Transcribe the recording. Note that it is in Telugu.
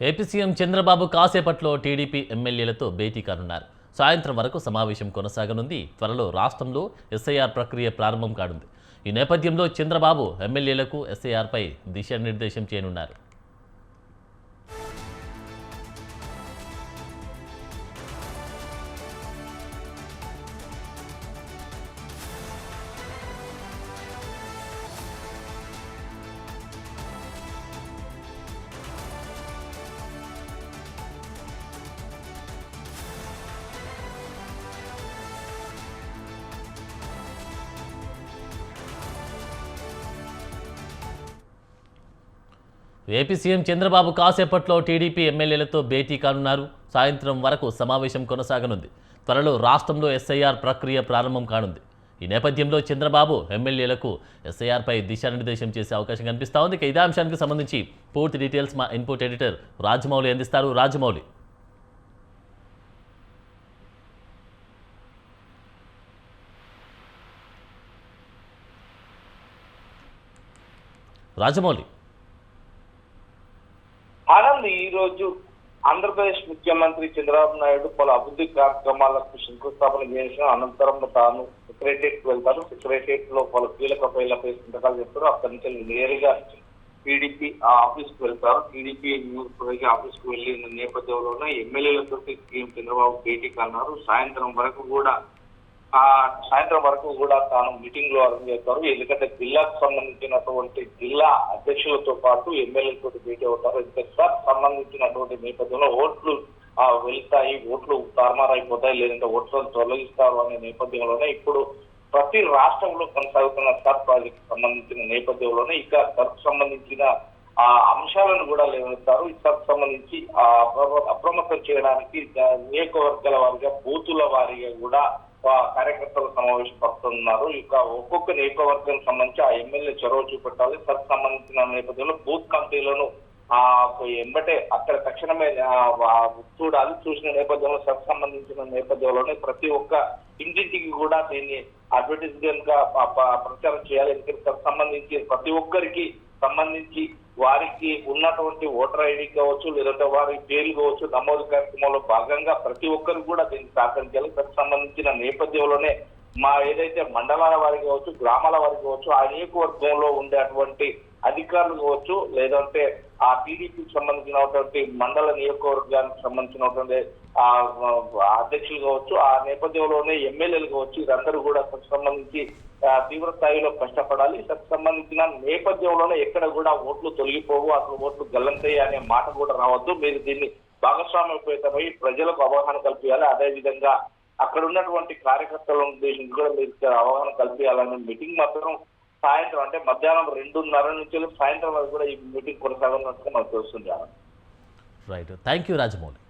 ఏపీ సీఎం చంద్రబాబు కాసేపట్లో టీడీపీ ఎమ్మెల్యేలతో భేటీ కానున్నారు. సాయంత్రం వరకు సమావేశం కొనసాగనుంది. త్వరలో రాష్ట్రంలో ఎస్ఐఆర్ ప్రక్రియ ప్రారంభం కానుంది. ఈ నేపథ్యంలో చంద్రబాబు ఎమ్మెల్యేలకు ఎస్ఐఆర్పై దిశానిర్దేశం చేయనున్నారు. ఏపీ సీఎం చంద్రబాబు కాసేపట్లో టీడీపీ ఎమ్మెల్యేలతో భేటీ కానున్నారు. సాయంత్రం వరకు సమావేశం కొనసాగనుంది. త్వరలో రాష్ట్రంలో ఎస్ఐఆర్ ప్రక్రియ ప్రారంభం కానుంది. ఈ నేపథ్యంలో చంద్రబాబు ఎమ్మెల్యేలకు ఎస్ఐఆర్పై దిశానిర్దేశం చేసే అవకాశం కనిపిస్తూ ఉంది. ఇదే అంశానికి సంబంధించి పూర్తి డీటెయిల్స్ మా ఇన్పుట్ ఎడిటర్ రాజమౌళి అందిస్తారు. రాజమౌళి, రాజమౌళి ఆనంద్ ఈ రోజు ఆంధ్రప్రదేశ్ ముఖ్యమంత్రి చంద్రబాబు నాయుడు పలు అభివృద్ధి కార్యక్రమాలకు శంకుస్థాపన చేసిన అనంతరం తాను సెక్రటరియట్ కు వెళ్తారు. సెక్రటరియట్ లో పలు కీలక ఫైళ్లపై సంతకాలు చేస్తారు. అక్కడి నుంచి నేరుగా టీడీపీ ఆఫీస్ కు వెళ్తారు. టీడీపీ ఆఫీస్ కు వెళ్లిన నేపథ్యంలోనే ఎమ్మెల్యేలతో సీఎం చంద్రబాబు భేటీ కన్నారు. సాయంత్రం వరకు కూడా తాను మీటింగ్ లో అరేంజ్ చేస్తారు. ఎందుకంటే జిల్లాకు సంబంధించినటువంటి జిల్లా అధ్యక్షులతో పాటు ఎమ్మెల్యేలతో భేటీ అవుతారు. ఎందుకంటే సంబంధించినటువంటి నేపథ్యంలో ఓట్లు వెళ్తాయి, ఓట్లు తారుమారైపోతాయి, లేదంటే ఓట్లను తొలగిస్తారు అనే నేపథ్యంలోనే ఇప్పుడు ప్రతి రాష్ట్రంలో కొనసాగుతున్న సర్ ప్రాజెక్ట్ సంబంధించిన నేపథ్యంలోనే ఇక సర్కు సంబంధించిన అంశాలను కూడా లేవనెత్తారు. ఈ సర్కు సంబంధించి అప్రమత్తం చేయడానికి నియోజకవర్గాల వారిగా బూతుల వారిగా కూడా కార్యకర్తలు సమావేశపడుతున్నారు. ఇక ఒక్కొక్క నియోజకవర్గం సంబంధించి ఆ ఎమ్మెల్యే చొరవ చూపెట్టాలి. సర్కు సంబంధించిన నేపథ్యంలో బూత్ కమిటీలను ఎంబటే అక్కడ తక్షణమే చూడాలి. చూసిన నేపథ్యంలో సర్కు సంబంధించిన నేపథ్యంలోనే ప్రతి ఒక్క ఇంటింటికి కూడా దీన్ని అడ్వర్టైజ్మెంట్ గా ప్రచారం చేయాలి. ఎందుకంటే సర్కు సంబంధించి ప్రతి ఒక్కరికి సంబంధించి వారికి ఉన్నటువంటి ఓటర్ ఐడి కావచ్చు, లేదంటే వారి పేర్లు కావచ్చు, నమోదు కార్యక్రమంలో భాగంగా ప్రతి ఒక్కరు కూడా దీనికి సహకరించాలి. దానికి సంబంధించిన నేపథ్యంలోనే ఏదైతే మండలాల వారికి కావచ్చు, గ్రామాల వారికి కావచ్చు, ఆ నియోజకవర్గంలో ఉండేటువంటి అధికారులు కావచ్చు, లేదంటే ఆ టీడీపీకి సంబంధించినటువంటి మండల నియోజకవర్గానికి సంబంధించినటువంటి అధ్యక్షులు కావచ్చు, ఆ నేపథ్యంలోనే ఎమ్మెల్యేలు కావచ్చు, వీరందరూ కూడా సంబంధించి తీవ్ర స్థాయిలో కష్టపడాలి. సంబంధించిన నేపథ్యంలోనే ఎక్కడ కూడా ఓట్లు తొలగిపోవు, అసలు ఓట్లు గల్లంతాయి అనే మాట కూడా రావద్దు. మీరు దీన్ని భాగస్వామ్యపేతమై ప్రజలకు అవగాహన కల్పించాలి. అదేవిధంగా అక్కడ ఉన్నటువంటి కార్యకర్తలను ఉద్దేశించి కూడా మీరు అవగాహన కల్పించాలనే మీటింగ్ మాత్రం సాయంత్రం అంటే మధ్యాహ్నం 2:30 నుంచి సాయంత్రం వరకు కూడా ఈ మీటింగ్ కొనసాగనున్నట్టుగా మనకు తెలుస్తుంది. Right, thank you Rajamouli.